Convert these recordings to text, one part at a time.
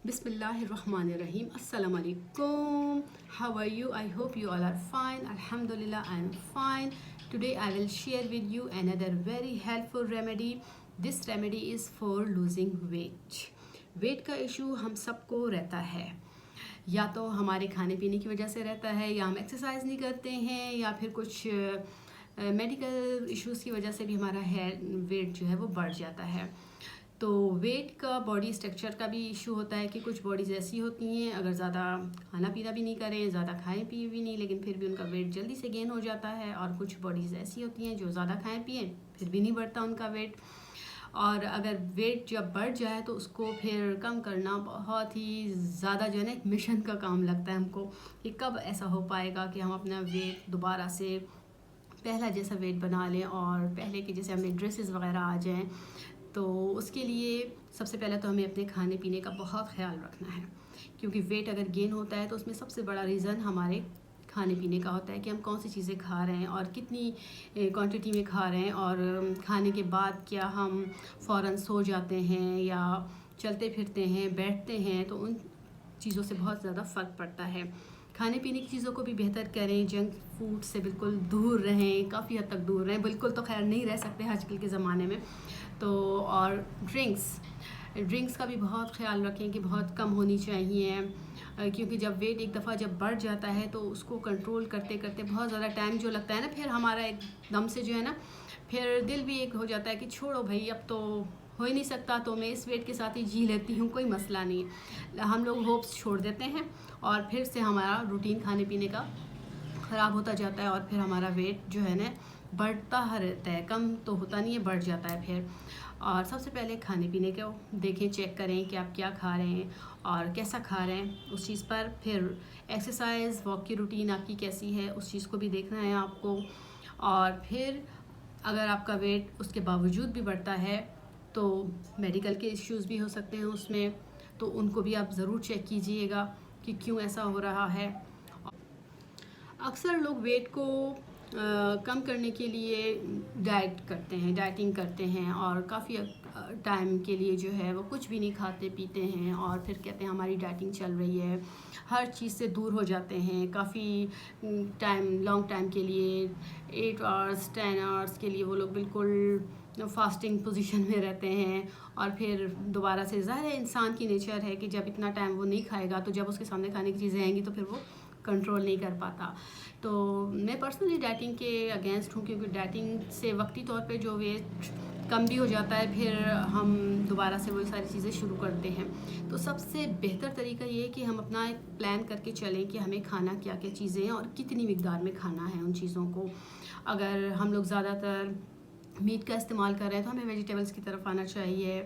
Bismillahirrahmanirrahim. Assalamu alaikum. How are you? I hope you all are fine. Alhamdulillah, I am fine. Today I will share with you another very helpful remedy. This remedy is for losing weight. Weight का issue हम सबको रहता है, या तो हमारे खाने पीने की वजह से रहता है, या हम एक्सरसाइज नहीं करते हैं, या फिर कुछ मेडिकल इश्यूज़ की वजह से भी हमारा वेट जो है वो बढ़ जाता है। तो वेट का बॉडी स्ट्रक्चर का भी इशू होता है कि कुछ बॉडीज़ ऐसी होती हैं, अगर ज़्यादा खाना पीना भी नहीं करें, ज़्यादा खाएं पिए भी नहीं, लेकिन फिर भी उनका वेट जल्दी से गेन हो जाता है। और कुछ बॉडीज़ ऐसी होती हैं जो ज़्यादा खाएं पिए फिर भी नहीं बढ़ता उनका वेट। और अगर वेट जब बढ़ जाए तो उसको फिर कम करना बहुत ही ज़्यादा जो है ना एक मिशन का काम लगता है हमको, कि कब ऐसा हो पाएगा कि हम अपना वेट दोबारा से पहला जैसा वेट बना लें और पहले के जैसे हमें ड्रेसेस वगैरह आ जाएं। तो उसके लिए सबसे पहले तो हमें अपने खाने पीने का बहुत ख्याल रखना है, क्योंकि वेट अगर गेन होता है तो उसमें सबसे बड़ा रीज़न हमारे खाने पीने का होता है कि हम कौन सी चीज़ें खा रहे हैं और कितनी क्वांटिटी में खा रहे हैं। और खाने के बाद क्या हम फ़ौरन सो जाते हैं या चलते फिरते हैं, बैठते हैं, तो उन चीज़ों से बहुत ज़्यादा फ़र्क पड़ता है। खाने पीने की चीज़ों को भी बेहतर करें, जंक फूड से बिल्कुल दूर रहें, काफ़ी हद तक दूर रहें, बिल्कुल तो खैर नहीं रह सकते आजकल के ज़माने में। तो और ड्रिंक्स का भी बहुत ख्याल रखें कि बहुत कम होनी चाहिए, क्योंकि जब वेट एक दफ़ा जब बढ़ जाता है तो उसको कंट्रोल करते करते बहुत ज़्यादा टाइम जो लगता है ना, फिर हमारा एकदम से जो है ना फिर दिल भी एक हो जाता है कि छोड़ो भाई, अब तो हो ही नहीं सकता, तो मैं इस वेट के साथ ही जी लेती हूँ, कोई मसला नहीं। हम लोग होप्स छोड़ देते हैं और फिर से हमारा रूटीन खाने पीने का ख़राब होता जाता है और फिर हमारा वेट जो है ना बढ़ता रहता है, कम तो होता नहीं है, बढ़ जाता है फिर। और सबसे पहले खाने पीने को देखें, चेक करें कि आप क्या खा रहे हैं और कैसा खा रहे हैं उस चीज़ पर। फिर एक्सरसाइज वॉक की रूटीन आपकी कैसी है उस चीज़ को भी देखना है आपको। और फिर अगर आपका वेट उसके बावजूद भी बढ़ता है तो मेडिकल के इश्यूज़ भी हो सकते हैं उसमें, तो उनको भी आप ज़रूर चेक कीजिएगा कि क्यों ऐसा हो रहा है। अक्सर लोग वेट को कम करने के लिए डाइटिंग करते हैं और काफ़ी टाइम के लिए जो है वो कुछ भी नहीं खाते पीते हैं और फिर कहते हैं हमारी डाइटिंग चल रही है, हर चीज़ से दूर हो जाते हैं। काफ़ी लॉन्ग टाइम के लिए 8 आवर्स 10 आवर्स के लिए वो लोग बिल्कुल फास्टिंग पोजीशन में रहते हैं और फिर दोबारा से, ज़ाहिर है इंसान की नेचर है कि जब इतना टाइम वो नहीं खाएगा तो जब उसके सामने खाने की चीज़ें आएंगी तो फिर वो कंट्रोल नहीं कर पाता। तो मैं पर्सनली डाइटिंग के अगेंस्ट हूँ, क्योंकि डाइटिंग से वक्ती तौर पे जो वेट कम भी हो जाता है, फिर हम दोबारा से वो सारी चीज़ें शुरू करते हैं। तो सबसे बेहतर तरीका ये है कि हम अपना एक प्लान करके चलें कि हमें खाना क्या क्या चीज़ें हैं और कितनी मिकदार में खाना है उन चीज़ों को। अगर हम लोग ज़्यादातर मीट का इस्तेमाल कर रहे हैं तो हमें वेजिटेबल्स की तरफ आना चाहिए,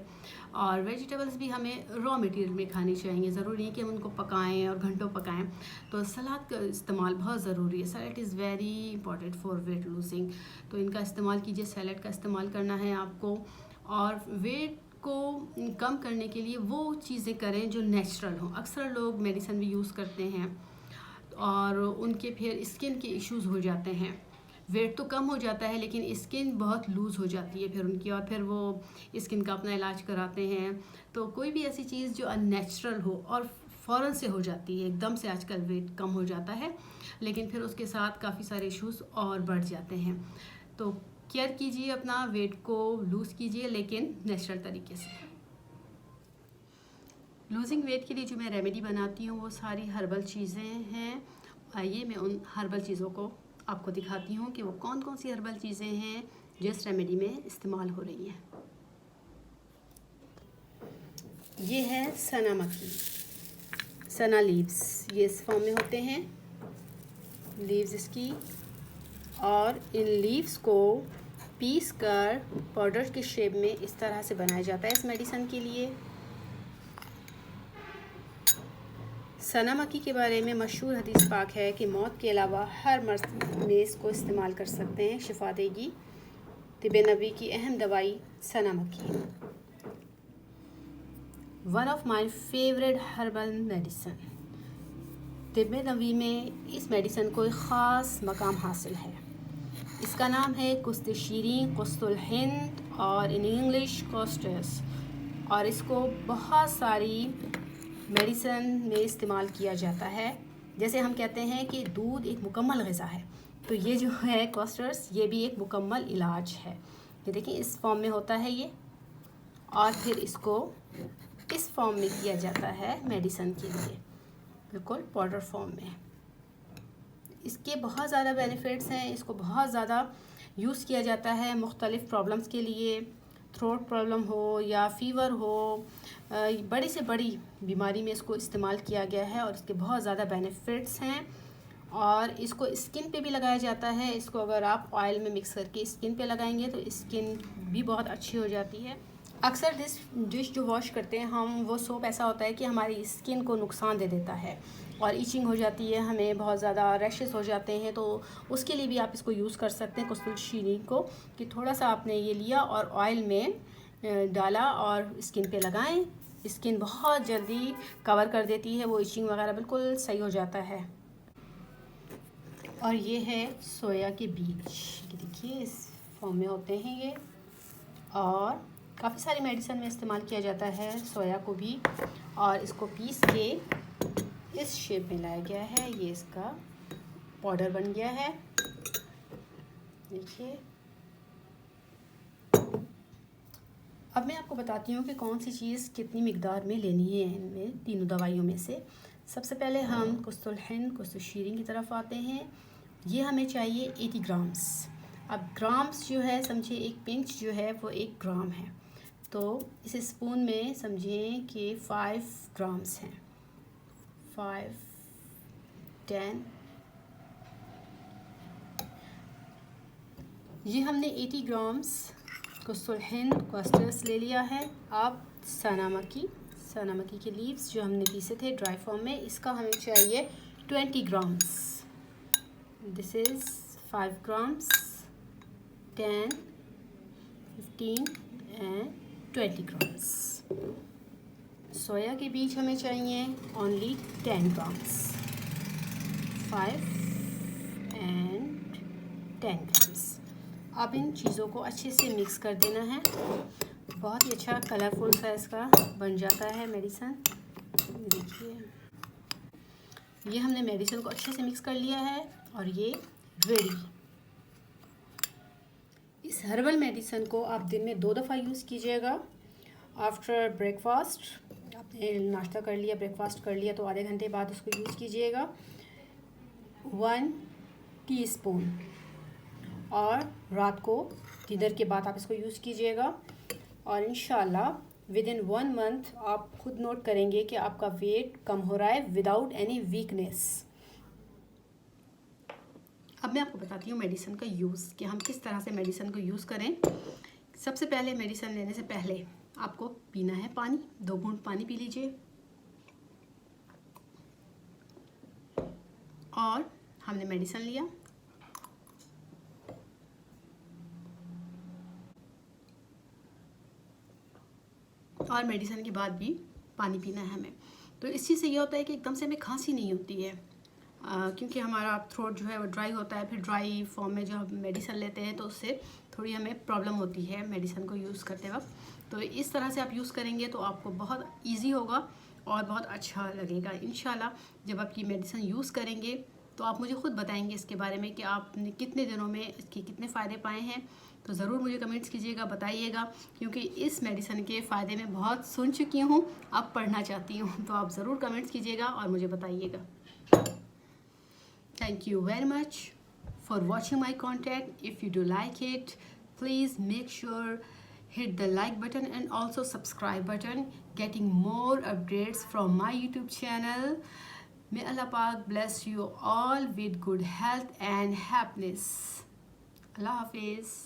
और वेजिटेबल्स भी हमें रॉ मटेरियल में खानी चाहिए, ज़रूरी नहीं कि हम उनको पकाएं और घंटों पकाएं। तो सलाद का इस्तेमाल बहुत ज़रूरी है, salad is very important for wait losing. तो इनका इस्तेमाल कीजिए, सैलड का इस्तेमाल करना है आपको। और वेट को कम करने के लिए वो चीज़ें करें जो नेचुरल हों। अक्सर लोग मेडिसिन भी यूज़ करते हैं और उनके फिर स्किन के इश्यूज़ हो जाते हैं। वेट तो कम हो जाता है लेकिन स्किन बहुत लूज़ हो जाती है फिर उनकी, और फिर वो स्किन का अपना इलाज कराते हैं। तो कोई भी ऐसी चीज़ जो अननेचुरल हो और फ़ौरन से हो जाती है, एकदम से आजकल वेट कम हो जाता है, लेकिन फिर उसके साथ काफ़ी सारे इश्यूज़ और बढ़ जाते हैं। तो केयर कीजिए, अपना वेट को लूज़ कीजिए, लेकिन नेचुरल तरीके से। लूजिंग वेट के लिए जो मैं रेमेडी बनाती हूँ वो सारी हर्बल चीज़ें हैं। आइए मैं उन हर्बल चीज़ों को आपको दिखाती हूँ कि वो कौन कौन सी हर्बल चीज़ें हैं जो इस रेमेडी में इस्तेमाल हो रही हैं। ये है सना मक्खी, सना लीव्स, ये इस फॉर्म में होते हैं लीव्स इसकी। और इन लीव्स को पीस कर पाउडर के शेप में इस तरह से बनाया जाता है इस मेडिसिन के लिए। सना मक्खी के बारे में मशहूर हदीस पाक है कि मौत के अलावा हर मर्ज़ में इसको इस्तेमाल कर सकते हैं, शिफा देगी। तिब नबी की अहम दवाई सना मक्खी, one of my favourite herbal medicine. तिब नबी में इस मेडिसिन को एक ख़ास मकाम हासिल है। इसका नाम है कुस्त शीरीन, कुस्तुल हिंद और इन इंग्लिश कोस्टस। और इसको बहुत सारी मेडिसिन में इस्तेमाल किया जाता है। जैसे हम कहते हैं कि दूध एक मुकम्मल ग़िज़ा है, तो ये जो है कॉस्टर्स, ये भी एक मुकम्मल इलाज है। ये देखिए इस फॉर्म में होता है ये, और फिर इसको इस फॉर्म में किया जाता है मेडिसिन के लिए, बिल्कुल पाउडर फॉर्म में। इसके बहुत ज़्यादा बेनिफिट्स हैं, इसको बहुत ज़्यादा यूज़ किया जाता है मुख्तलिफ़ प्रॉब्लम्स के लिए। थ्रोट प्रॉब्लम हो या फ़ीवर हो, बड़ी से बड़ी बीमारी में इसको इस्तेमाल किया गया है और इसके बहुत ज़्यादा बेनिफिट्स हैं। और इसको स्किन पे भी लगाया जाता है। इसको अगर आप ऑयल में मिक्स करके स्किन पे लगाएंगे तो स्किन भी बहुत अच्छी हो जाती है। अक्सर डिश जो वॉश करते हैं हम, वो सोप ऐसा होता है कि हमारी स्किन को नुकसान दे देता है और इचिंग हो जाती है, हमें बहुत ज़्यादा रैशेस हो जाते हैं। तो उसके लिए भी आप इसको यूज़ कर सकते हैं, कुस्तुल शीरी को, कि थोड़ा सा आपने ये लिया और ऑयल में डाला और स्किन पे लगाएं। स्किन बहुत जल्दी कवर कर देती है, वो इचिंग वगैरह बिल्कुल सही हो जाता है। और ये है सोया के बीज, ये देखिए इस फॉर्म में होते हैं ये, और काफ़ी सारी मेडिसिन में इस्तेमाल किया जाता है सोया को भी। और इसको पीस के इस शेप में लाया गया है, ये इसका पाउडर बन गया है, देखिए। अब मैं आपको बताती हूँ कि कौन सी चीज़ कितनी मिकदार में लेनी है इनमें तीनों दवाइयों में से। सबसे पहले हम कुस्तुल हिंद, कुस्तुल शीरीन की तरफ आते हैं। ये हमें चाहिए 80 ग्राम्स। अब ग्राम्स जो है, समझिए एक पिंच जो है वो 1 ग्राम है, तो इस स्पून में समझिए कि 5 ग्राम्स हैं। 5, 10, ये हमने 80 ग्राम्स कुस्तुल हिंद कॉस्टर्स ले लिया है। अब सनामकी के लीव्स जो हमने पीसे थे ड्राई फॉर्म में, इसका हमें चाहिए 20 grams. This is 5 grams, 10, 15 and 20 grams. सोया के बीज हमें चाहिए ओनली 10 grams, 5 and 10 grams. अब इन चीज़ों को अच्छे से मिक्स कर देना है। बहुत ही अच्छा कलरफुल सा इसका बन जाता है मेडिसिन। देखिए ये हमने मेडिसिन को अच्छे से मिक्स कर लिया है और ये रेडी। इस हर्बल मेडिसिन को आप दिन में 2 दफ़ा यूज़ कीजिएगा। आफ्टर ब्रेकफास्ट, आपने नाश्ता कर लिया, ब्रेकफास्ट कर लिया, तो आधे घंटे बाद उसको यूज़ कीजिएगा 1 टीस्पून। और रात को डिनर के बाद आप इसको यूज़ कीजिएगा और इंशाल्लाह विद इन 1 मंथ आप खुद नोट करेंगे कि आपका वेट कम हो रहा है विदाउट एनी वीकनेस। अब मैं आपको बताती हूँ मेडिसिन का यूज़, कि हम किस तरह से मेडिसिन को यूज़ करें। सबसे पहले मेडिसिन लेने से पहले आपको पीना है पानी। 2 घूंट पानी पी लीजिए। और हमने मेडिसिन लिया, और मेडिसिन के बाद भी पानी पीना है हमें। तो इस चीज़ से ये होता है कि एकदम से हमें खांसी नहीं होती है, क्योंकि हमारा थ्रोट जो है वो ड्राई होता है। फिर ड्राई फॉर्म में जो हम मेडिसिन लेते हैं तो उससे थोड़ी हमें प्रॉब्लम होती है मेडिसिन को यूज़ करते वक्त। तो इस तरह से आप यूज़ करेंगे तो आपको बहुत इजी होगा और बहुत अच्छा लगेगा इंशाल्लाह। जब आप ये मेडिसिन यूज़ करेंगे तो आप मुझे ख़ुद बताएंगे इसके बारे में कि आपने कितने दिनों में इसके कितने फ़ायदे पाए हैं। तो ज़रूर मुझे कमेंट्स कीजिएगा, बताइएगा, क्योंकि इस मेडिसिन के फ़ायदे मैं बहुत सुन चुकी हूँ, अब पढ़ना चाहती हूँ। तो आप ज़रूर कमेंट्स कीजिएगा और मुझे बताइएगा। Thank you very much for watching my content. If you do like it, please make sure hit the like button and also subscribe button, getting more updates from my YouTube channel. May Allah Pak bless you all with good health and happiness. Allah Hafiz.